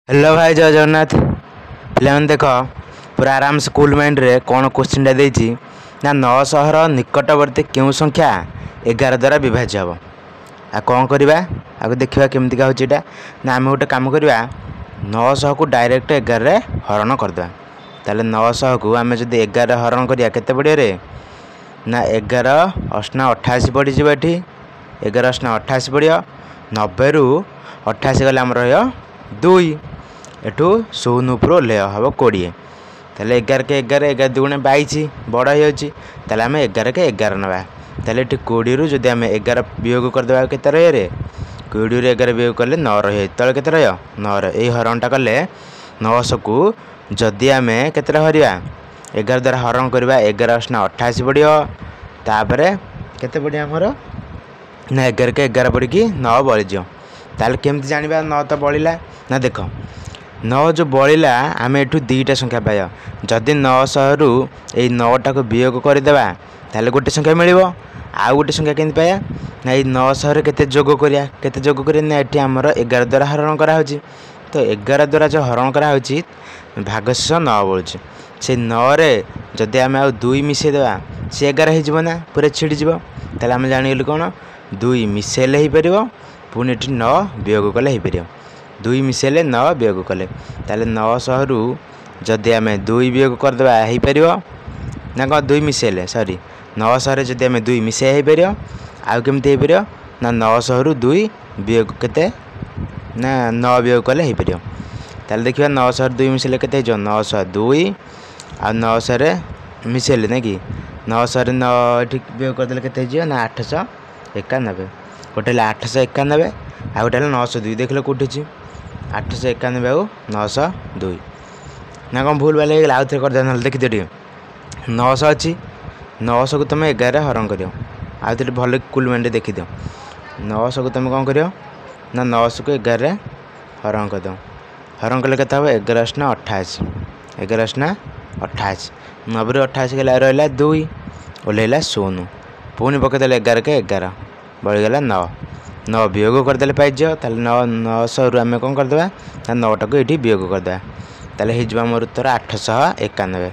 Hello भाई जय जगन्नाथ पे देख पूरा आराम से कूल माइंड रे कौन क्वेश्चन देती ना 900 निकटवर्ती क्यों संख्या 11 द्वारा विभाज्य हम आ कौन करवा आगे देखा केमती का होता ना आम गोटे कम करवा 900 को डायरेक्ट 11 हरण करदे ताले 900 को आम जब 11 हरण करा के पड़े रे ना 11 अष्टा 88 पड़ज ये 11 अष्टा 88 पड़ 90 रु 88 गले आम रु एठू 0 उपर ओह्ल हम 20 ताले 11 के 11 11 दुगुणे 22 बड़ होते आम 11 के 11 नवा ताले 20 रु जदि आम 11 वियोग करदे के रे 20 रु 11 वियोग कले 9 रही तले के 9 यही हरणटा कले 900 को जदि आम के हरवा 11 द्वारा हरण करवा 11 अष्टा 88 पड़ो तापर केते पड़े आमर ना 11 के 11 पड़ी 9 बलिज ताले केमती जानिबा 9 तो बलिला ना देख 9 जो बलिला आम एठू दुईटा संख्या पाया जदि 900 रु यही 9टा को वियोग करदेवा ताले गोटे संख्या मिल आउ गोटे संख्या केमती पाया ना ये 900 रे केते जोग करिया केते जोग करिया ना एठी हमर 11 द्वारा हरण करा होची तो 11 द्वारा जो हरण करा होची भागशेष 9 बोलुची से 9 रे जदि आम आउ 2 मिसई देवा से 11 हो जीवो ना पूरा छिड़ी जीवो ताले आम जानि गेलु कोन 2 मिसेले हो परिबो पुणी एठी 9 वियोग कले हो परिबो 2 मिसेले 9 वियोग कले ताले 900 रु जदि आम 2 वियोग करदेवा हो पार ना कौन 2 मिसेले सॉरी 900 रे जदि आम 2 मिसे हो पार आउ केमती हो पार ना 900 रु 2 वियोग केते ना 9 वियोग कले हो पार ताले देखिबा 900 रु 2 मिसेले केते हो 900 2 आ 900 रे मिसेले ना कि 900 रे 9 एठी वियोग करदेले केते हो ना 891 गोटे 891 आ गोटे 902 देख लो कौटी अच्छी 891 आउ 902 ना कौन भूल भाल हो आउ थे कर देखी दियो 900 अच्छी 900 को तुम 11 हरण कर आउ थे भल कुल माइंड देखी दियो 900 को तुम कौन कर ना 900 को 11 हरण कर दो हरण कले के 11 अष्टा 88 11 अष्टा 88 90 रु 88 गला रहा 2 ओल्ला 0 पुणी पकईदे 11 के 11 बढ़ीगला 9 9 वियोग करदे पाइज ताले 900 रु आम कौन करदे ना 9टा को ये वियोग करदे ताले हो मोर उत्तर 891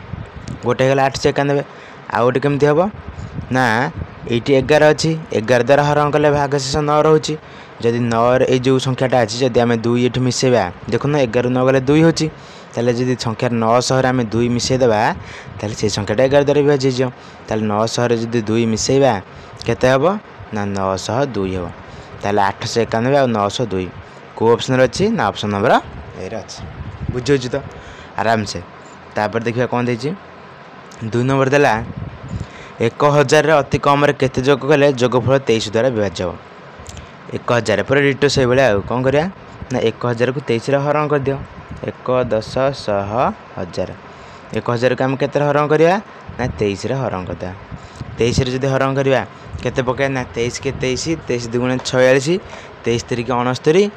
गोटे गला 891 आउ गोटे केमती हम ना ये 11 अच्छी 11 द्वारा हरण कले भागशेष 9 रोचे जदि 9 ये जो संख्याटा अच्छी जदि आम 2 ये मिसेबा देखो ना 11 9 गले 2 होची ताले जदि संख्या 900 आम 2 मिसेदेबा ताले से संख्याटा 11 द्वारा विभाज्य ताले 900 रे जदि 2 मिसेबा केते हम ना 902 हम ताले 891 और 902 को ऑप्शन अच्छी ना ऑप्शन नंबर ए अच्छी बुझे तो आराम से तापर देखिए कौन देछि 2 नंबर देला 1000 अति कम केते जोग कले जोगफल 23 द्वारा विभाज्य हो 1000 पूरा डिटो से भाया कौन करिया ना 1000 को 23 रे हरण कर दियो 1 10 100 1000 1000 को आम केते हरण करिया ना 23 रे हरण कर दिया 23 रे जदि हरण करिया केते पकाए ना 23 के 23 23 दुगुणे 46 23 3 के 69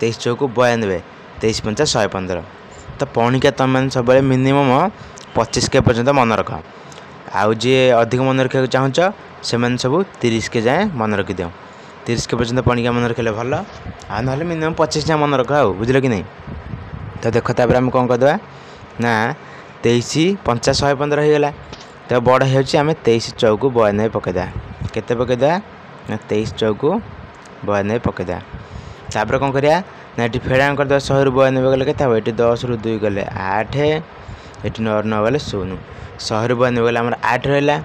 23 चौक 92 23 5 115 तो पणिका तुम सब मिनिमम 25 के पर्यंत मन रख आउ जी अधिक मन रखा चाहूच से सब 30 के जाए मन रखी दियो 30 के पर्यंत पणिका मन रखिले भल आ ना मिनिमम 25 जाए मन रख आ बुझल कि नहीं तो देख तापर आम कौन करदे ना 23 5 115 होगा तो बड़ हो 23 चौक 92 पकईदा केते पकईदा ना 23 चौक 92 पकईदा तापर कौन करिया ना ये फेड़ा करदे 100 रु 92 गले के ये 10 रु 2 गले 8 ये 9 9 गले 0 100 रु 92 गले आम 8 रहा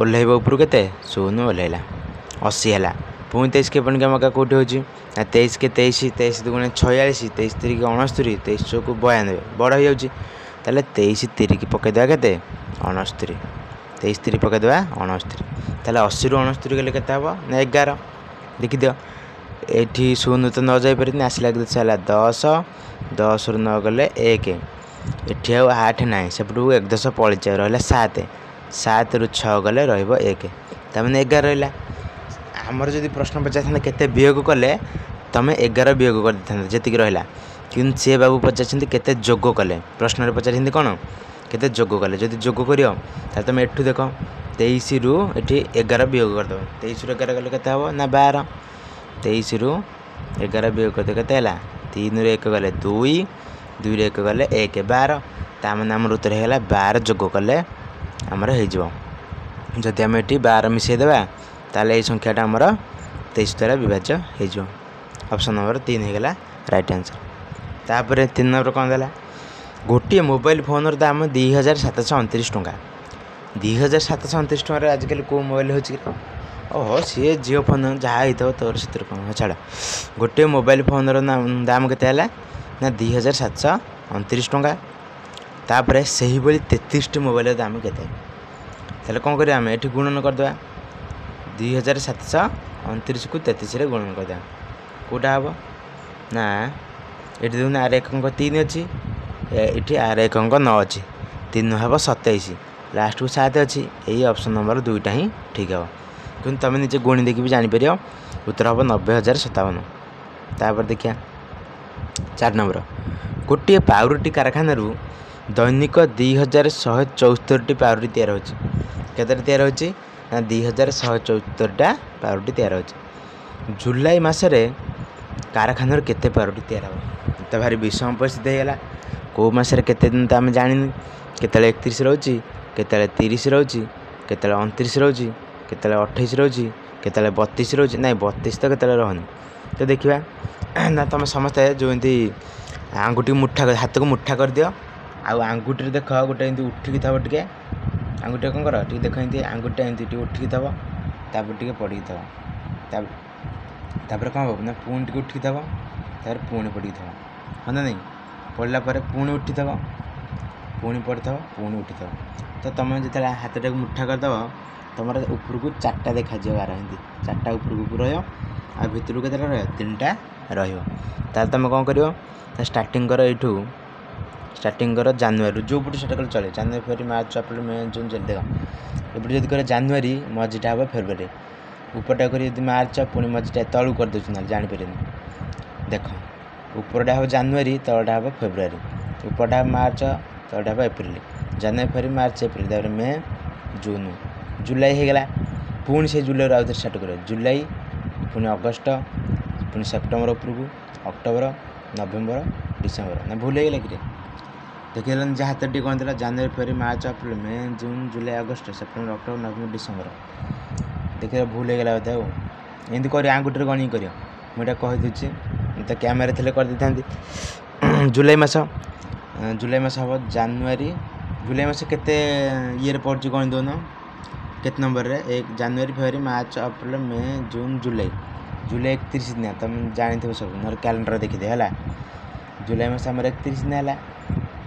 ओह्ल ऊपर के 0 ओह्लैला 80 है पुणी 23 के पणिका मका कौटी हो 23 के 23 23 दुगुणे 46 23 3 के 69 23 चौक 92 बड़ हो जाऊँगी 23 3 की पकईदेवा के 69 23 3 पकईदेवा 69 ताले 80 रु 69 गले के 11 देखीदियो ये 0 तो न जापर आसला 10 10 रु 9 गले 1 ये 8 ना सेपटू 1 10 पलि रहा 7 7 रु 6 गले रक तमें 11 रहा आमर जब प्रश्न पचार केते वियोग कले तुम 11 वियोग कर जी रहा कि सी बाबू पचार केते जोग कले प्रश्न पचार कौन केते जोग कले जब जोग कर तुम एठू देख 23 रु ये 11 वियोग करदे 23 रु 11 गले के ना 12 23 रु 11 वियोग करदे के 3 रु 1 गले 2 2 रे 1 गले 1 12 ताମାନେ हमर उत्तर हेला 12 जोग कले हमर हे जिवो जदि हम एटी 12 मिसै देबा ताले ए संख्याटा हमर 23 द्वारा विभाज्य हे जिवो ऑप्शन नंबर 3 हे गेला राइट आंसर। तापर 3 नंबर कोन देला गोटे मोबाइल फोन दाम 2729 टंका 2729 टंका आजकल को मोबाइल होची ओहो सी जियो फोन जहाँ हो तोर से कौन छाड़ गोटे मोबाइल फोन दाम के ना 2729 टंका तापर से ही 33 मोबाइल दाम के कौन कर आम ये गुणन करदे 2729 को 33 गुणन करदे कौटा हम ना ये देखुन आर एक अंक 3 अच्छी ये आर एक अंक 9 अच्छी 3 हम 27 लास्ट को 7 अच्छी यही ऑप्शन नंबर 2टा ही ठीक है कि तुम निजे गुणी देखिए जापर उत्तर हम 90,057। तापर देखिए 4 नंबर गोटे पाउरुटी कारखाना दैनिक 2174 पाउरुटी तैयार होती तैयार होती ना 2174 पाउरुटी तैयार होती जुलाई मसरे कारखाना केते पाउरुटी तैयार हो तो भारी विषम परिस्थिति होगा कौ मसरे केते दिन तो आम जानी केतले 31 रोची केतले 30 रोची केतले 29 रोची केतले 28 रोची केतले 32 रोची ना 32 तो केतले रहनी तो देखिए ना तुम समस्ते जो एमती आंगुठी मुठा हाथ को मुठा कर दियो आंगुठी देख गोटे एमती उठिकी थव टे आंगुठी कौन कर देख एमती आंगुठी एमती उठिकी थव तापर टे पड़ी थव तापर कौन हम ना पुणी टे उठिकी थव तापर पुणी पड़ी थव हाँ ना नहीं पड़ला पुणी उठी थव पुणी पड़ी थव पुणी उठी थव तो तुम जो हाथ टाक मुठा करदेव तुम ऊपर को 4टा देखा गार एमती 4टा ऊपर रहा आ भितर के 3टा रहा तुम कौन कर स्टार्टिंग कर यू स्टार्टिंग कर जानुरी जो पटे स्टार्ट कर चले जानुरी फेब्रुआरी मार्च अप्रैल मे जून जुलाई देख एपटे जब कर जानुरी मझीटा हम फेब्रुआरी उपरटा कर मार्च पुणी मझीटा तलू कर दूसरी जापर देख उपरटा हम जानुरी तलटा हम फेब्रुआरी उपरटा मार्च तलटा हम April January February March April तापर मे जून जुलाई होगला पुणी से जुलाई आउे स्टार्ट कर जुलाई पुणी अगस्ट पुणी सेप्टेम्बर उपरकू अक्टोबर नवेम्बर डिसेम्बर ना भूल होगा कि देखिए जहाँ हाथ टी कौन था जानुरी फेब्रुआरी मार्च अप्रैल मे जून जुलाई August September October November December देखिए भूल होगा बोधे एमती कर आंगुठी गणी कर मुझे कहीदे तो कैमेरा थे कर था जुलाई मास हम जानुरी जुलाई मास केते ये पड़े गणी दौन केत नंबर रे 1 जानुरी फेब्रुआरी मार्च अप्रैल मे जून जुलाई जुलाई 31 दिन तुम जानी सब ना कैलेंडर देखिदे है जुलाई मास आम 31 दिन है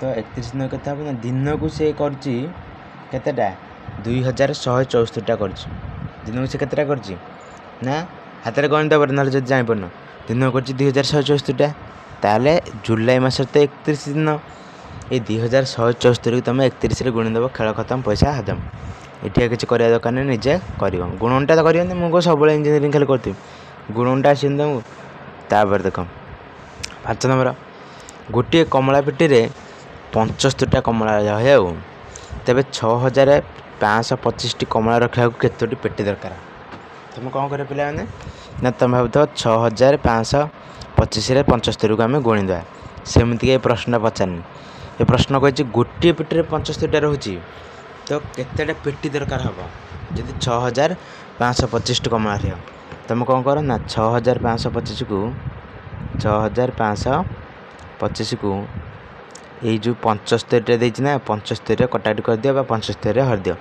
तो 31 दिन के ना दिन को से करटा 2174टा कर दिन को से केतटा कर ना हाथ में गणित ना जब जापर दिन को कर 2174टा ताले जुलाई मास तो 31 दिन ये 2174 तुम 31 गुणी देव खेल खत्म पैसा हजम ये किसी कर दरकार नहीं निजे कर गुणनटा तो कर मुझे सब इंजीनियरिंग खाली करती गुणनटा आस तुमको तापर देख 5 नंबर गोटे कमला पेटी रे 75टा कमला रहे तेरे 6525 कमला रखा केतोटी पेटी दरकार तुम कौन कर पे ना तुम भाव 6525 75 को आम गुणीद सेमती प्रश्न पचारनी ये प्रश्न कही गोटे पेटी में 75टा रोचे तो केतेटा पेटी दरकार हम जब 6525 कमला रहा तुम कौन कर ना 6525 को 6525 को ये जो 75टा देना 75 कटाकटी कर दियो 75 हर दियो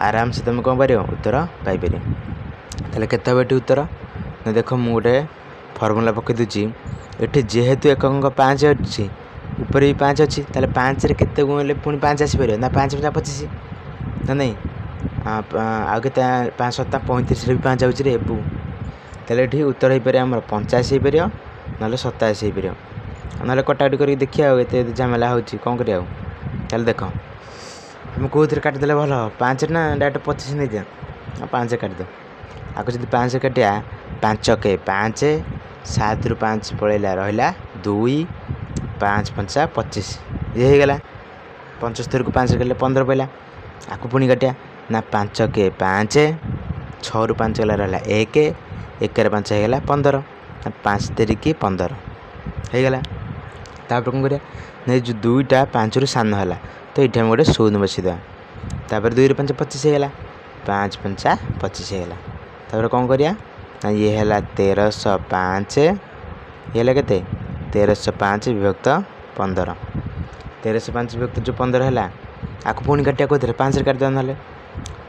आराम से तुम कौन पार उत्तर पाइपर ताले केते बेटी उत्तर ना देख मु गोटे फर्मूला पकई दूची ये जेहेतु 1 अंक 5 अच्छी ऊपर भी 5 अच्छी ताले 5 रे केते गुणले पुणी 5 आसीपर ना 5 × 25 ना नहीं आगे 5 × 7 35 भी 5 आउे रे एबू ताले ये उत्तर हो पारे आम 85 हो पार ना 87 हो पार ना कटाकटी कर देखिए ये झमेला हो कौन कर देख तुम कौ काटिदे भल 5 ना डायरेक्ट 25 नहीं दिया 5 काटिद आगे जब 5 काटिया 5 के 5 7 ରୁ 5 पलैला रहा 2 5 5 25 ये होगला 75 को 5 काटे 15 पड़ा आपको पुणी काटिया ना 5 के 5 6 ରୁ 5 गला रहा 1 1 रे 5 होगला 15 5 3 15 होगला तापर कौन करिया ना जो दुईटा 5 रु सान है तो ये आम गोटे शून्य बसईदा तापर 2 रे 5 25 होगा 5 5 25 होगा तापर कौन करिया ना ये है 1305 ये है के 1305 विभक्त 15 1305 विभक्त जो 15 है आपको पुणी काटिया कौन 5 रे काटिदेवा ना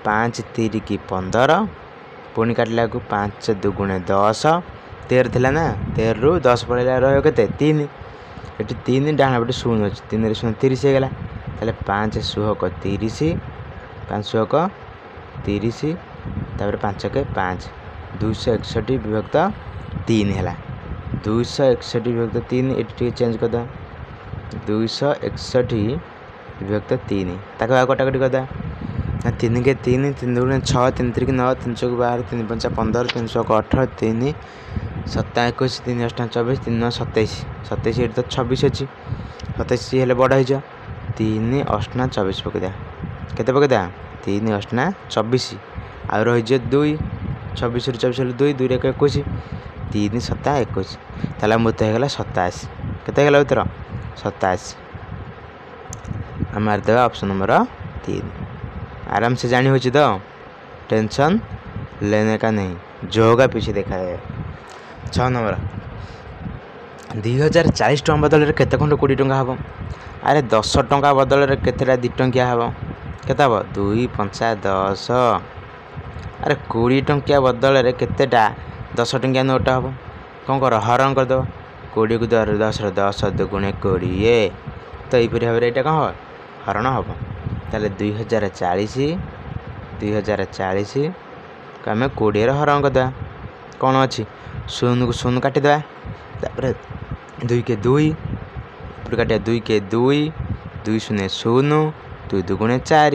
5 3 की 15 पुणी काटला को 5 2 10 13 थी ना 13 रु 10 पड़ेगा रही 3 ये 3 डाण पटे शून्य अच्छे 3 रे 30 होगा ताले 5 सुहक 30 5 सुहक 30 तापर 5 के 5 261 विभक्त 3 है 261 विभक्त 3 ये चेंज करदे 261 विभक्त 3 ताको कटाकटी करदे 3 के 3 3 2 6 3 3 9 3 चौक 12 3 5 15 3 6 18 3 7 21 3 8 24 3 9 27 27 ये तो 26 अच्छी 27 हेल्ले बड़ हो 3 8 24 पकईदा के पकईदा 3 8 24 आ रही 2 26 रु 24 2 2 रे 21 3 7 21 ताला उत्तर होगा 27 के उत्तर 27 मारिदेवा ऑप्शन नंबर 3 आराम से जानी हो तो टेंशन लेने का नहीं जो होगा पीछे देखा जाएगा 6 नंबर 2040 टଙ୍କା बदल केते खंड 20 टଙ୍କା हम अरे 10 टଙ୍କା बदल केतेटा 2 टंकिया हम केते हम 2 5 10 अरे 20 टंकिया बदल केतेटा 10 टंकिया नोट हम कौन कर हरण करदेव 20 को 10 10 2 20 तो यहीपरी भाव में यहाँ कौन हम हरण हम ताले 2040 को आम 20 हरण करदे कौन अच्छी शून्य को शून्य काटिदेवा तापर 2 के 2 काटिया 2 के 2 2 शून्य 0 2 2 4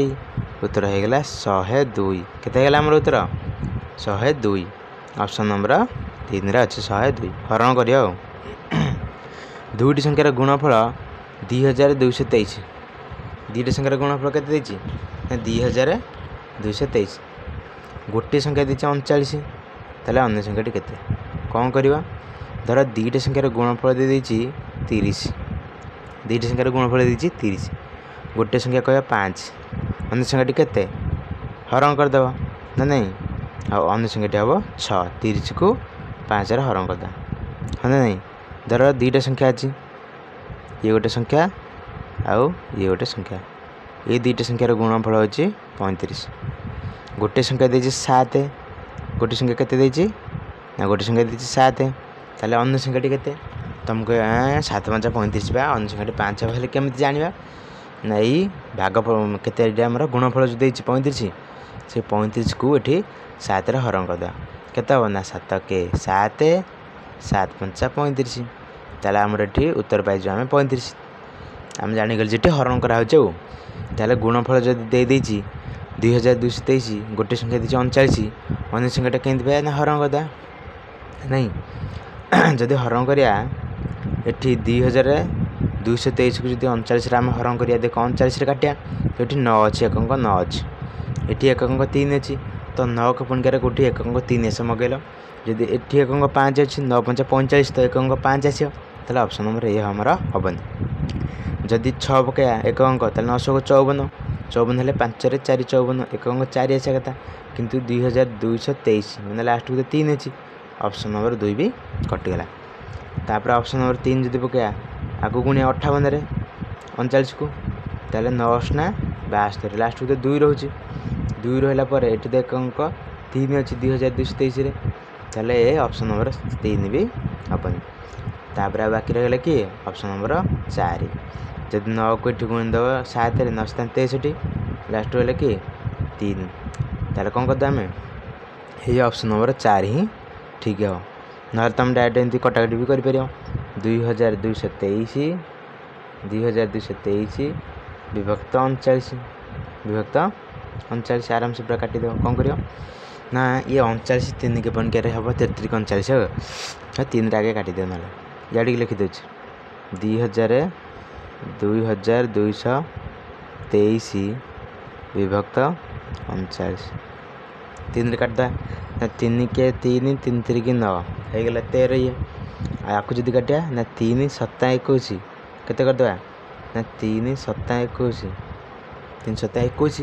उत्तर होगा 102 केते आम उत्तर 102 ऑप्शन नंबर 3 रे अच्छे 102 हरण करिया दुईटी संख्यार गुणफल 2223 दुईटी संख्यार गुणफल के 2223 गोटे संख्या दी 39 ताले अन्य संख्याटी केते कौन करवा धर दुईटा संख्यार गुणफल दे 30 दुईटा संख्यार गुणफल दे 30 गोटे संख्या कह 5 अन्य संख्याटी केते हरण करदेव ना नहीं अन्य संख्याटी हम 6 30 को 5 रे हरण करदे हाँ ना नहीं धर दुईटा संख्या अच्छी ये गोटे संख्या आउ ये गोटे संख्या ये दुईटा संख्यार गुणफल हो 35 गोटे संख्या दे 7 गोटे संख्या केते देछि ना गोटे संख्या देछि 7 ताले अन्य संख्याटी केते तुमको 7 5 35 बा अन्य संख्याटी 5 हेले केमिति जानिबा नहीं भाग केते हमर गुणफल जो देछि 35 से 35 को एठी 7 रे हरण करदा केते हो ना 7 के 7 7 5 35 ताले हमर एठी उत्तर पाइ जो हम 35 हम जानि गेल जेठी हरण करा हो जो ताले गुणफल जदि दे देछि 2223 गोटे संख्या दी 39 अन्य संख्याटा केमती पाया ना हरण करदा नहीं जदि हरण करिया एठी 2223 को जदि 39 आम हरण करिया देख 39 काटिया तो ये 9 अच्छी एक 9 अच्छी ये एक 3 अच्छी तो 9 के पुणिकार कौटी एक 3 आस मगेल जदि ये एक 5 अच्छी 9 5 45 तो एक 5 आसो ताले ऑप्शन नंबर ये हमारा हेनी जदि 6 पकया एक 9 को 54 54 हेल्ले 5 रे 4 54 एक 4 आसा कथा किंतु 2223 मैंने लास्ट को 3 अच्छी ऑप्शन नंबर 2 भी कटिगला तापर ऑप्शन नंबर 3 जदि पकया आगु गुणी 58 रे 39 को ताले 9 ना 72 लास्ट को 2 रोचे 2 रहा पर ये देख अंक 3 अच्छी 2223 रे ताले ऑप्शन नंबर 3 भी हेनी तापर बाकी रहा किए ऑप्शन नंबर 4 जब 9 को ये गुणी देव 7 रे 9 63 लास्ट रहा किए 3 ताले कौन करदे आम ये ऑप्शन नंबर 4 ही ठीक है ना तुम डायरेक्ट एमती कटाकटी भी कर 2223 विभक्त 39 आराम से पूरा काटिद कौन कर ना ये 39 3 के पन के हम 33 39 हो 3 आगे काटिद ना याड़ी लिखिदे 2223 विभक्त 39 3 काटदा 3 के 3 3 3 की 9 हो गला 13 ये आपको जब काटिया ना 3 7 21 केते करदेबा ना 3 7 21 3 7 21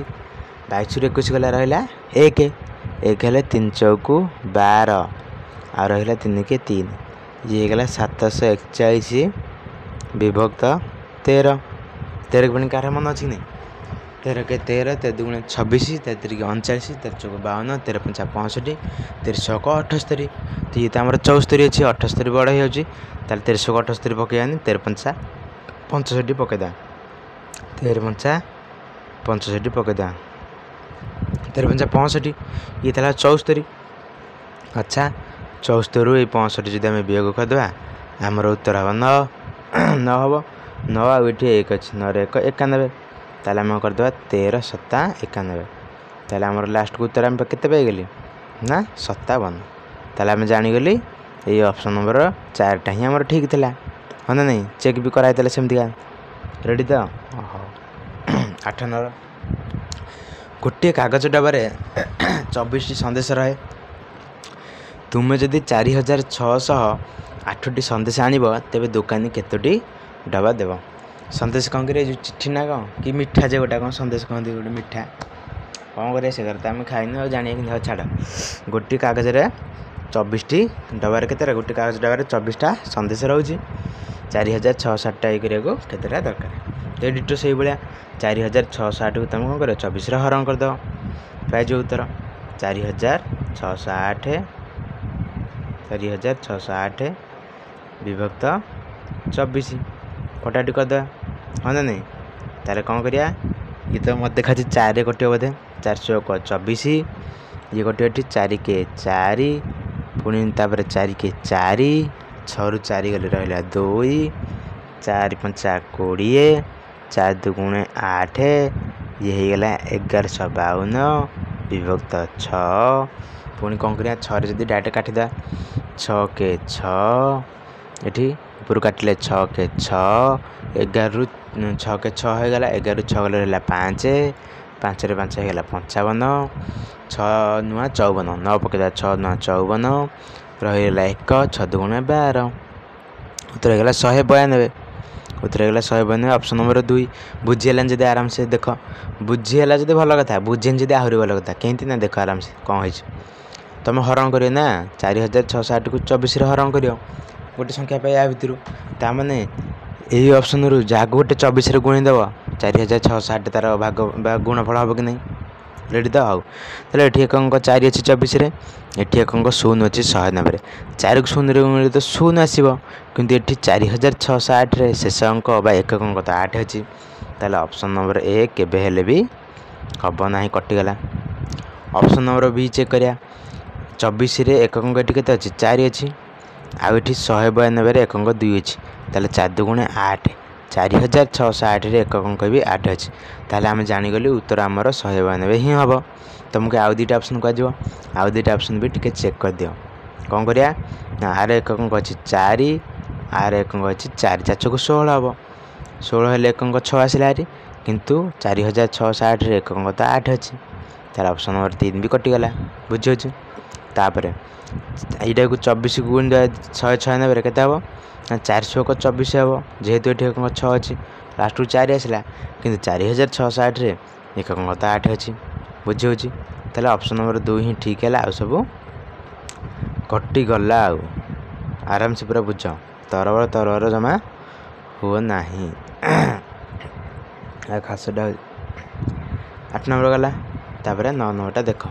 22 21 गला रहा 1 1 हेले 3 चौकु 12 आ रहा 3 के 3 ये गला 741 विभक्त 13 13 पुणी कार मन अच्छी नहीं 13 के 13 13 दुगुणे 26 13 के 39 13 चौक 52 13 5 65 13 6 78 तो ये तो आम 74 अच्छी 78 बड़ हो 13 6 78 पकईवानी 13 5 65 पकईदा 13 5 65 पकईदा 13 5 65 ये था 74 अच्छा 74 रु 65 जब आम वियोग करदे आमर उत्तर हम 9 9 हम 9 आठ 1 अच्छी 9 1 91 ताले आम करदे 13 7 91 ताले आमर लास्ट को उत्तर आम केते पाइगली ना 57 ताले आम जानीगली ये ऑप्शन नंबर 4टा ही आमर ठीक थिला हाँ ना नहीं चेक भी कराई सेमती रेडी तो 8 नंबर गोटे कागज डबार 24 सन्देश रहे तुम्हें जदि 4608 सन्देश आणव तेरे दुकानी केतोटी डबा देव सन्देश कौन कर चिट्ठी ना कौन कि मिठा जे गोटा कौन सन्देश कहते गोटे मिठा कौन कर से तो आम खाइन जाना कि छाड़ गोटे कागज 24 डबार के गोटे कागज डबार 24टा सन्देश रोचे 4608 ये केतेटा दरकार तो डिटो से भाया 4608 को तुम कौन कर 24 हरण करदेव पाइज उत्तर 4608 4608 विभक्त 24 कटाटी करदे हाँ ना नहीं तारे कौन करिया ये तो मत देखा 4 कटे बोधे 4 चौक 24 ये कटे 4 के 4 पुणी 4 के 4 6 रु 4 गले रहा 2 4 5 20 4 दुगुणे 8 ये होगला 1152 विभक्त 6 पुणी कौन करिया 6 जब डायरेक्ट काटिदा 6 के 6 ये ऊपर काटिले 6 के 6 11 रु 6 के 6 होगला 11 रु 6 गले रहा 5 5 रे 5 होगला 55 6 नुआ 54 9 पकड़ा 6 नुआ 54 रहीगला 1 6 दुगुणे 12 उत्तर होगला 192 उत्तर होगला 192 ऑप्शन नंबर 2 बुझीगला जब आराम से देख बुझीगला जब भल कथा बुझेन जब आहरी भल कथा कहीं ना देख आराम से कौन हो तुम हरण कर ना 4608 को 24 हरण कर गोटे संख्या पाई या भितर ताने यही ऑप्शन रु जहाँ गोटे 24 गुणीदेव 4608 तार भाग गुणफल हम कि नहीं रेडी तो हाउ तेल ये एक अंक 4 अच्छी 24 ये एक अंक 0 अच्छी 190 4 को 0 गुणिले तो 0 आसो कि ये 4608 शेष अंक एक अंक तो 8 अच्छी ताल ऑप्शन नंबर ए केबे भी हम ना कटिगला ऑप्शन नंबर बी चेक करिया 24 एक अंक ये के अच्छी 4 अच्छी आउ ये 192 एक अंक 2 अच्छी ताले 4 दुगुणे 8 4608 एक अंक भी 8 अच्छी ताले आम जानीगली उत्तर आमर 192 ही हम तुमको आउ 2टा ऑप्शन कह आउ 2टा ऑप्शन भी टिके चेक कर दियो कौन करिया आर एक अंक अच्छी 4 आर एक अंक अच्छी 4 4 को 16 हम 16 हेल्ले एक अंक 6 आसला हारी किंतु 4608 एक अंक तो 8 अच्छी तार ऑप्शन नंबर 3 भी कटिगला बुझे तापर यहाँ को 24 गुण 196 के 400 को 24 हम जेहेतु ये एक अंक 6 अच्छी लास्ट को 4 आसला कि 4608 एक अंक तो 8 अच्छी बुझे ताले ऑप्शन नंबर 2 ही ठीक है आ सब कटिगला आराम से पूरा बुझ तरबर जमा हो ना खासटा 8 नंबर गला तापर 9 नंबरटा देख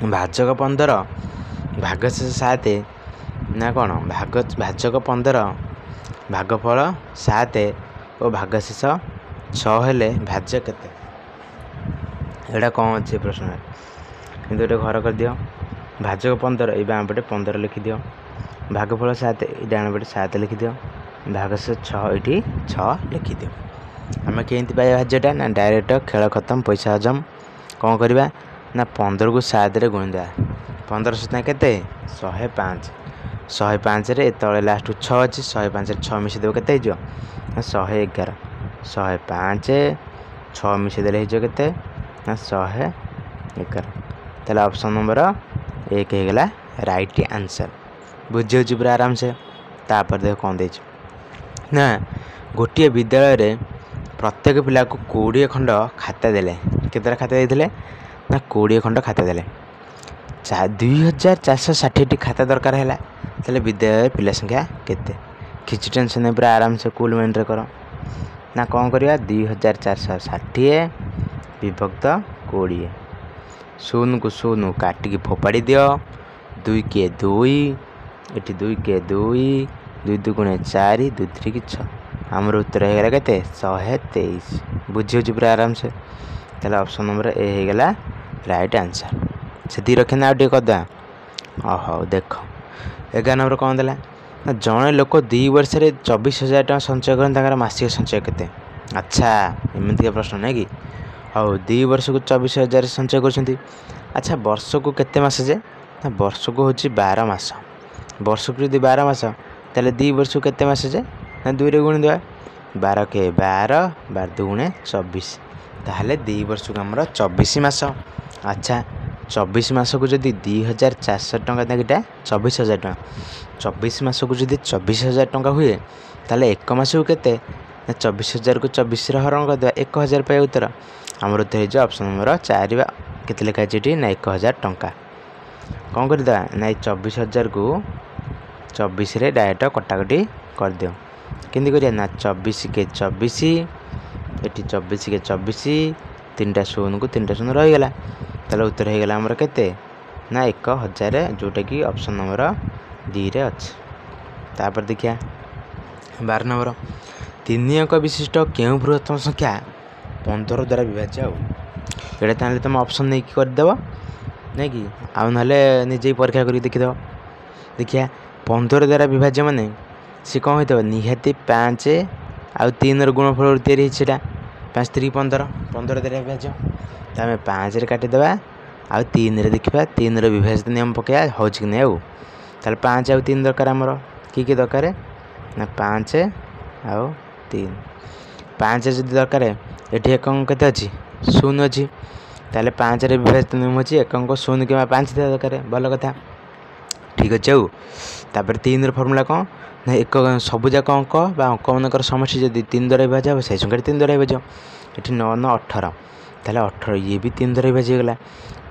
भाजक 15 भागशेष 7 ना कौन भाजक 15 भागफल 7 और भागशेष 6 हेले भाज्य केते एटा कौन अच्छे प्रश्न कि गोटे घर कर दियो भाजक 15 ये बाम पटे 15 लिखि दियो भागफल 7 ये डाण पटे 7 लिखि दियो भागशेष 6 ये 6 लिखि दियो आम केमती पाइबा भाज्यटा ना डायरेक्ट खेल खत्म पैसा हजम कौन करवा ना 15 को 7 रे गुणिदा 15 7 केते 105 105 रे तले लास्ट 6 अच्छी 105 रे 6 मिसेदेव केते हो 111 105 6 मिसेदेले हो केते ना 111 ताले ऑप्शन नंबर 1 होगला राइट आंसर बुझे पूरा आराम से तापर देख कौन दे ନା ଗୋଟିଏ ବିଦ୍ୟାଳୟରେ ପ୍ରତ୍ୟେକ ପିଲାକୁ 20 ଖଣ୍ଡ ଖାତା ଦେଲେ। କେତେଟା ଖାତା ଦେଇଥିଲେ ନା 20 ଖଣ୍ଡ ଖାତା ଦେଲେ। 2460ଟି ଖାତା ଦରକାର ହେଲା। ତାହେଲେ ବିଦ୍ୟାଳୟରେ ପିଲା ସଂଖ୍ୟା କେତେ? କିଛି ଟେନସନ୍ ନାହିଁ, ପୁରା ଆରାମସେ କୁଲ୍ ମାଇଣ୍ଡରେ କର। ନା କ'ଣ କରିବା 2460 ବିଭକ୍ତ 20। ଶୂନକୁ ଶୂନ କାଟିକି ଫୋପାଡ଼ି ଦିଅ। 2 କିଏ 2, ଏଠି 2 କିଏ 2, 2 ଦୁଗୁଣେ 4, 2 3 6। ଆମର ଉତ୍ତର ହେଇଗଲା କେତେ? 123। ବୁଝି ହେଉଛି ପୁରା ଆରାମସେ। ତାହେଲେ ଅପସନ୍ ନମ୍ବର ଏ ହେଇଗଲା ରାଇଟ୍ ଆନ୍ସର୍। ସେତିକି ରଖିନା ଆଉ ଟିକେ କରିଦେବା। ହଉ ଦେଖ 11 ନମ୍ବର କ'ଣ ଦେଲା ନା ଜଣେ ଲୋକ 2 ବର୍ଷରେ 24,000 ଟଙ୍କା ସଞ୍ଚୟ କରନ୍ତି, ତାଙ୍କର ମାସିକ ସଞ୍ଚୟ କେତେ? ଆଚ୍ଛା ଏମିତିକା ପ୍ରଶ୍ନ ନାହିଁ କି? ହଉ 2 ବର୍ଷକୁ 24,000 ସଞ୍ଚୟ କରୁଛନ୍ତି। ଆଚ୍ଛା ବର୍ଷକୁ କେତେ ମାସ ଯେ? ନା ବର୍ଷକୁ ହେଉଛି 12 ମାସ। ବର୍ଷକୁ ଯଦି 12 ମାସ ତାହେଲେ 2 ବର୍ଷକୁ କେତେ ମାସ ଯେ? ନା 2ରେ ଗୁଣି ଦେବା। 12 କେ 12, 12 ଦୁଗୁଣେ 24। ତାହେଲେ 2 ବର୍ଷକୁ ଆମର 24 ମାସ। ଆଚ୍ଛା 24 ମାସକୁ ଯଦି 2,400 ଟଙ୍କା, ଏଇଟା 24,000 ଟଙ୍କା। 24 ମାସକୁ ଯଦି 24,000 ଟଙ୍କା ହୁଏ ତାହେଲେ ଏକ ମାସକୁ କେତେ? ନା 24,000କୁ 24ରେ ହରଣ କରିଦେବା, 1,000 ପାଇବା ଉତ୍ତର। ଆମର ଉତ୍ତର ହେଇଯିବ ଅପସନ୍ ନମ୍ବର 4 ବା କେତେ ଲେଖା ହେଇଛି ଏଠି ନା 1,000 ଟଙ୍କା। କ'ଣ କରିଦେବା ନା ଏଇ 24,000କୁ 24ରେ ଡାଇରେକ୍ଟ କଟାକଟି କରିଦିଅ। କେମିତି କରିବା ନା 24 କେ 24, ଏଠି 24 କେ 24, 3ଟା ଶୂନକୁ 3ଟା ଶୂନ ରହିଗଲା। ତାହେଲେ ଉତ୍ତର ହେଇଗଲା ଆମର କେତେ ନା 1,000, ଯେଉଁଟାକି ଅପସନ୍ ନମ୍ବର 2ରେ ଅଛି। ତାପରେ ଦେଖିବା 12 ନମ୍ବର 3 ଅଙ୍କ ବିଶିଷ୍ଟ କେଉଁ ବୃହତ୍ତମ ସଂଖ୍ୟା 15 ଦ୍ୱାରା ବିଭାଜ୍ୟ? ଆଉ ଏଇଟା ତାହେଲେ ତୁମେ ଅପସନ୍ ନେଇକି କରିଦେବ ନାଇଁ କି, ଆଉ ନହେଲେ ନିଜେ ପରୀକ୍ଷା କରିକି ଦେଖିଦେବ। ଦେଖିବା 15 ଦ୍ୱାରା ବିଭାଜ୍ୟ ମାନେ ସେ କ'ଣ ହୋଇଥିବ? ନିହାତି 5 ଆଉ 3ର ଗୁଣଫଳରୁ ତିଆରି ହେଇଛି ସେଇଟା। 5 3 15, 15 ଦ୍ୱାରା ବିଭାଜ୍ୟ। ତ ଆମେ 5ରେ କାଟିଦେବା ଆଉ 3ରେ ଦେଖିବା, 3ର ବିଭାଜିତ ନିୟମ ପକାଇବା ହେଉଛି କି ନାହିଁ। ଆଉ ତାହେଲେ 5 ଆଉ 3 ଦରକାର ଆମର। କିଏ ଦରକାର ନା 5 ଆଉ 3। 5 ଯଦି ଦରକାର, ଏଠି ଏକଙ୍କ କେତେ ଅଛି? 0 ଅଛି। ତାହେଲେ 5ରେ ବିଭାଜିତ ନିୟମ ଅଛି ଏକଙ୍କ 0 କିମ୍ବା 5 ଥିବା ଦରକାର। ଭଲ କଥା, ଠିକ୍ ଅଛି। ଆଉ ତାପରେ 3ର ଫର୍ମୁଲା କ'ଣ ନା ସବୁଯାକ ଅଙ୍କ ବା ଅଙ୍କମାନଙ୍କର ସମଷ୍ଟି ଯଦି 3 ଦ୍ୱାରା ବିଭାଜ୍ୟ ହେବ, ସେଇ ସଂଖ୍ୟାଟି 3 ଦ୍ୱାରା ବିଭାଜ୍ୟ। ଏଠି 9 9 18, ତାହେଲେ 18 ଇଏ ବି 3 ଦ୍ୱାରା ବିଭାଜ୍ୟ ହେଇଗଲା।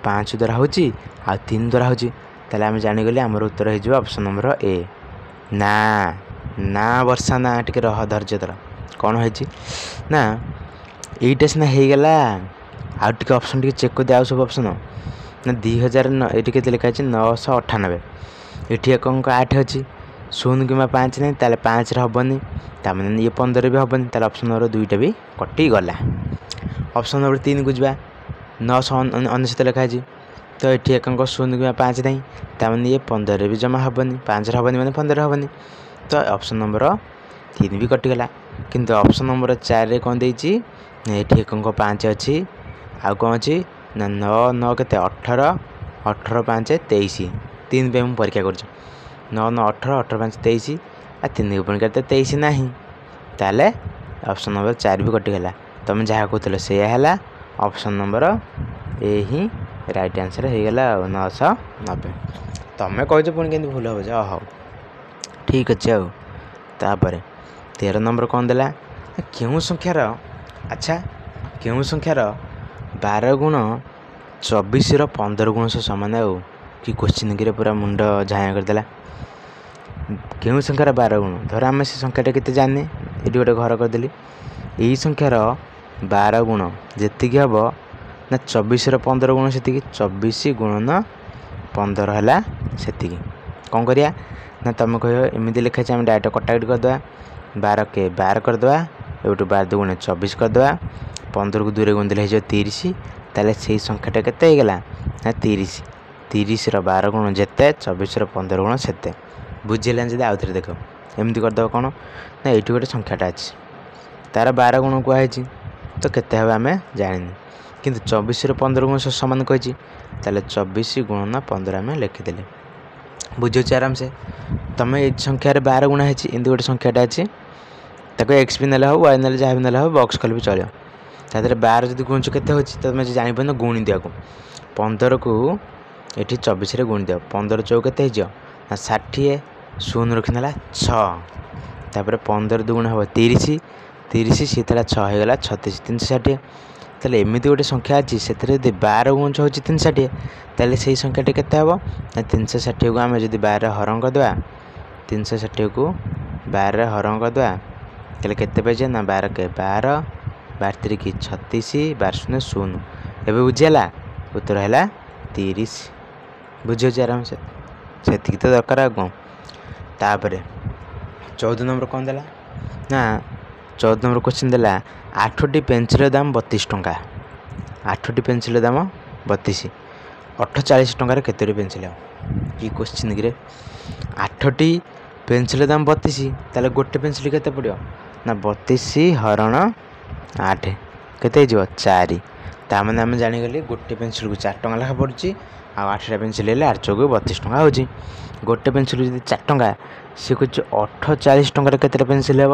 5 ଦ୍ୱାରା ହେଉଛି ଆଉ 3 ଦ୍ୱାରା ହେଉଛି। ତାହେଲେ ଆମେ ଜାଣିଗଲେ ଆମର ଉତ୍ତର ହେଇଯିବ ଅପସନ୍ ନମ୍ବର ଏ। ନା ବର୍ଷା ନା ଟିକେ ରହ, ଧୈର୍ଯ୍ୟ ଧର। କ'ଣ ହେଇଛି ନା ଏଇଟା ସିନା ହେଇଗଲା, ଆଉ ଟିକେ ଅପସନ୍ ଟିକେ ଚେକ୍ କରିଦିଅ। ଆଉ ସବୁ ଅପସନ୍ ନା 2009, ଏଇଠି କେତେ ଲେଖା ହେଇଛି 998। ଏଠି ଏକ ଅଙ୍କ 8 ଅଛି, 0 କିମ୍ବା 5 ନାହିଁ, ତାହେଲେ 5ରେ ହେବନି, ତାମାନେ ଇଏ 15 ବି ହେବନି। ତାହେଲେ ଅପସନ୍ ନମ୍ବର 2ଟା ବି କଟିଗଲା। ଅପସନ୍ ନମ୍ବର 3କୁ ଯିବା। 999 ଲେଖା ହେଇଛି, ତ ଏଠି ଏକ ଅଙ୍କ 0 କିମ୍ବା 5 ନାହିଁ, ତାମାନେ ଇଏ 15ରେ ବି ଜମା ହେବନି, 5ରେ ହେବନି ମାନେ 15ରେ ହେବନି। ତ ଅପସନ୍ ନମ୍ବର 3 ବି କଟିଗଲା। କିନ୍ତୁ ଅପସନ୍ ନମ୍ବର 4ରେ କ'ଣ ଦେଇଛି ନା ଏଠି ଏକ ଅଙ୍କ 5 ଅଛି, ଆଉ କ'ଣ ଅଛି ନା 9 9 କେତେ 18, 18 5 23। 3 ପାଇଁ ମୁଁ ପରୀକ୍ଷା କରୁଛି। 9 9 18, 18 5 23, ଆଉ 3 ପୁଣି କେତେ 23 ନାହିଁ। ତାହେଲେ ଅପସନ୍ ନମ୍ବର 4 ବି କଟିଗଲା। ତୁମେ ଯାହା କହୁଥିଲ ସେଇଆ ହେଲା। ଅପସନ୍ ନମ୍ବର ଏ ହିଁ ରାଇଟ୍ ଆନ୍ସର୍ ହେଇଗଲା। ଆଉ 990 ତୁମେ କହିଛ ପୁଣି କେମିତି ଭୁଲ ହେବ ଯେ? ହଉ ଠିକ୍ ଅଛି। ଆଉ ତାପରେ 13 ନମ୍ବର କ'ଣ ଦେଲା? କେଉଁ ସଂଖ୍ୟାର କେଉଁ ସଂଖ୍ୟାର 12 ଗୁଣ 24ର 15 ଗୁଣ ସମାନ? ଆଉ କି କୋଶ୍ଚିନ୍କିରେ ପୁରା ମୁଣ୍ଡ ଝାଇଁ କରିଦେଲା। କେଉଁ ସଂଖ୍ୟାର 12 ଗୁଣ? ଧର ଆମେ ସେ ସଂଖ୍ୟାଟା କେତେ ଜାଣିନେ, ଏଠି ଗୋଟେ ଘର କରିଦେଲି। ଏଇ ସଂଖ୍ୟାର 12 ଗୁଣ ଯେତିକି ହେବ ନା 24ର 15 ଗୁଣ ସେତିକି, 24 ଗୁଣନ 15 ହେଲା ସେତିକି। କ'ଣ କରିବା ନା ତୁମେ କହିବ ଏମିତି ଲେଖା ଅଛି, ଆମେ ଡାଇରେକ୍ଟ କଟାକଟି କରିଦେବା। 12 କେ 12 କରିଦେବା, ଏଇଠୁ 12 ଦୁଗୁଣେ 24 କରିଦେବା, 15କୁ 2ରେ ଗୁଣିଦେଲେ ହେଇଯିବ 30। ତାହେଲେ ସେଇ ସଂଖ୍ୟାଟା କେତେ ହେଇଗଲା ନା 30। 30ର 12 ଗୁଣ ଯେତେ, 24ର 15 ଗୁଣ ସେତେ। ବୁଝିହେଲାନି ଯଦି ଆଉ ଥରେ ଦେଖ, ଏମିତି କରିଦେବ। କ'ଣ ନା ଏଇଠି ଗୋଟେ ସଂଖ୍ୟାଟା ଅଛି, ତା'ର 12 ଗୁଣ କୁହାହେଇଛି, ତ କେତେ ହେବ ଆମେ ଜାଣିନି, କିନ୍ତୁ 24ର 15 ଗୁଣ ସମାନ କହିଛି। ତାହେଲେ 24 ଗୁଣନ 15 ଆମେ ଲେଖିଦେଲେ। ବୁଝୁଛି ଆରାମସେ। ତୁମେ ଏଇ ସଂଖ୍ୟାରେ 12 ଗୁଣା ହେଇଛି, ଏମିତି ଗୋଟେ ସଂଖ୍ୟାଟା ଅଛି, ତାକୁ ଏକ୍ସ ବି ନେଲେ ହେବ, ୱାଇ ନେଲେ ଯାହା ବି ନେଲେ ହେବ, ବକ୍ସ କଲେ ବି ଚଳିବ। ତା ଦେହରେ 12 ଯଦି ଗୁଣୁଛ କେତେ ହେଉଛି, ତୁମେ ଜାଣିପାରୁନ ଗୁଣି ଦିଅକୁ। 15କୁ ଏଠି 24ରେ ଗୁଣି ଦିଅ, 15 ଚଉ କେତେ ହେଇଯିବ ନା 60, 0 ରଖିନେଲା 6। तापर 15 दुगुण हम 30 30 सी 6 होगा 36 360 ताले एमती गोटे संख्या अच्छी से 12 गुंच हो 360 ताले से संख्याटी केते हम ना 360 को आम जब 12 हरण करदे 360 को 12 हरण करदे ताले केते पाइजे ना 12 के 12 12 की 36 12 0 एवं बुझीगला उत्तर है 30 बुझे आराम से तो दरकार आ कौन तापर 14 नंबर कौन देला ना 14 नंबर क्वेश्चन देला 8टी पेंसिल दाम 32 टंका 8टी पेंसिल दाम 32 48 टंकार केतोटी पेंसिल ये क्वेश्चन कि 8टी पेंसिल दाम 32 ताले गोटे पेंसिल केते पड़ो ना 32 हरण 8 केते हो 4 ताने आम जागली गोटे पेंसिल को 4 टंका लेखा पड़ी आ 8टा पेंसिल हेल्ले 8 चौक 32 टंका हो गोटे पेंसिल जो 4 टंका सी कुछ 48 टंकार केतटा पेंसिल हे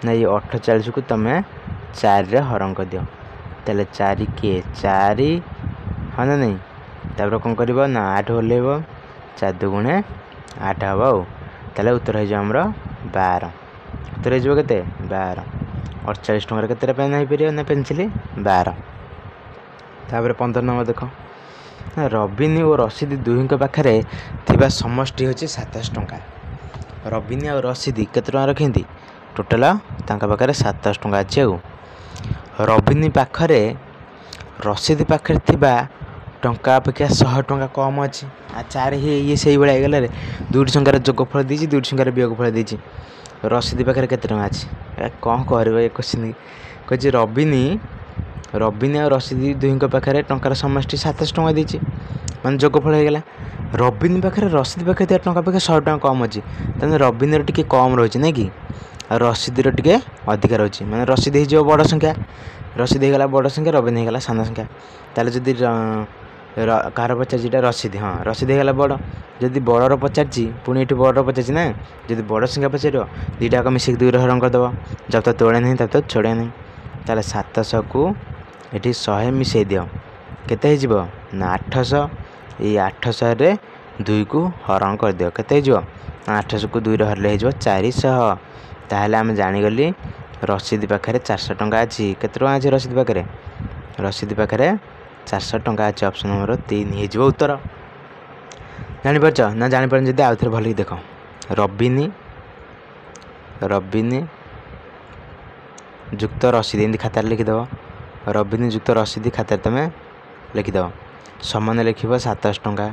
ना ये 48 को तुम 4 रे हरण कर दियो ताले 4 किए 4 हाँ ना नहीं तापर कौन कर ना 8 हल्लेब 4 दुगुणे 8 हम ताले उत्तर हो 12 उत्तर हो के 12 48 टंकार केतटा पेन हो पार ना पेंसिल 12 तापर 15 नंबर देख रबिनी और रसीद दुही पाखे थिबा समष्टि होची 27 टंका रबिनी और रसीद केते टंका रखिंदी टोटाल तांका पाखे 27 टंका अच्छी रबिनी पाखरे रसीद पाखे थिबा टंका अपेक्षा 100 टंका कम अच्छी आ 4 ये से भाई गलारे दुईटी संख्यार जोगफल देती दुईटी संख्यार वियोगफल देती रसीद पाखे केते टंका अच्छी कौन कर क्वेश्चन कहे रबिनी रबिनी और रसीद दुही पाखे टंकार समष्टि 27 टंका देती मैंने जोगफल होगा रबिनी पाखे रसीद पाखे टंका अपेक्षा 100 टंका कम अच्छी तेनाली रबिनी टे कम रही ना कि और रसीद टे अधिका रही मैंने रसीद हो बड़ संख्या रसीद होगा बड़ संख्या रबिनी होगा सान संख्या ताले जदि कार पचार रसीद हाँ रसीद होगा बड़ जदि बड़र पचार पुणी ये बड़ पचार ना जब बड़ संख्या पचार दुईटा मिसिक 2 हरण करदेव जब तक तोड़े नहीं तब तक छोड़े नहीं ताले 700 को ये 100 मिसई दियो केते हो ना 800 ये 800 रे 2 को हरण कर दियो केते हो 800 को 2 हरले हो 400 ताहले आम जानीगली रसीद पाखे 400 टंका अच्छी केते टंका अच्छी रसीद पाखे 400 टंका अच्छी ऑप्शन नंबर 3 हो उत्तर जापर ना जापर जब आउ थे भल देख रबिनी रबिनी जुक्त रसीद एमती खातार लिखिदेव रबिनी जुक्त रसीद खातार तुम लिखिदेव समान लिख 27 टंका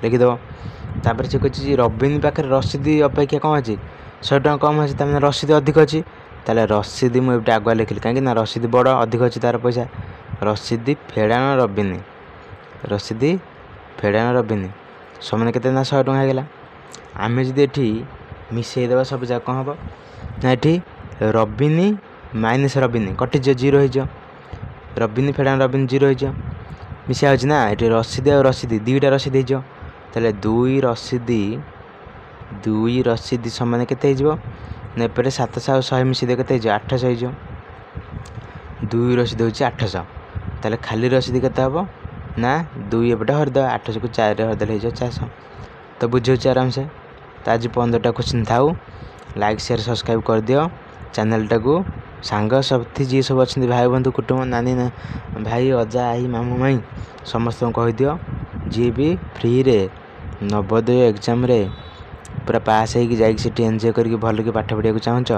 लिखिदेव तापर से कहे रबिनी पाखे रसीद अपेक्षा कम अच्छी 100 टंका कम अच्छी तमें रसीद अधिक अच्छी ताले रसीद मुझे आगुआ लिखिली कहीं रसीद बड़ अधिक अच्छी तार पैसा रसीद फेड़ाण रबिनी समान के 100 टंका होगा आम जब ये मिसईदेव सब जगह कौन हम ना ये रबिनी माइनस रबिनी कटिज 0 हो रबिनी फेड़ाण रबिनी 0 हो मिसा हो ना ये रसीद और रसीद 2टा रसीद हो ताले 2 रसीद समान के एपटे 700 और 100 मिसई के 800 हो 2 रसीद हो 800 ताले खाली रसीद के ना 2 एपटे हरदे 800 को 4 हरदे हो 400 तो बुझे आराम से तो आज 15टा क्वेश्चन था लाइक शेयर सब्सक्राइब कर दियो चैनलटा को सांग सब जी सब अच्छे भाई बंधु कुटुंब नानी ना भाई अजा आई मामू माई समस्त कह दियो जी भी फ्री रे नवोदय एग्जाम रे पूरा पास होगी जाकि एंजॉय करके भल के पाठ पढ़ा चाहूँच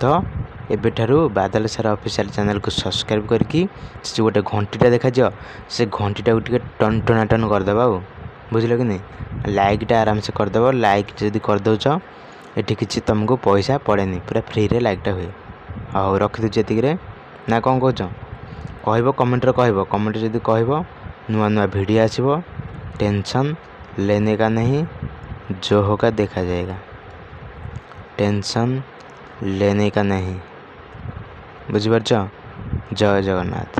तो एबेठारू बादल सार ऑफिशियल चैनल को सब्सक्राइब करके से गोटे घंटीटा देखा से घंटीटा को टन टनाटन करदे बुझल कि नहीं लाइकटा आराम से करदेव लाइक जब करदे ये किसी तुमको पैसा पड़ेनि पूरा फ्री रे लाइकटा हुए हाँ रखीदे ये ना कौन कह कमेंट कमेंट जब कह नुआ नुआ वीडियो आसो टेंशन लेने का नहीं जो होगा देखा जाएगा टेंशन लेने का नहीं बुझिपार जय जगन्नाथ।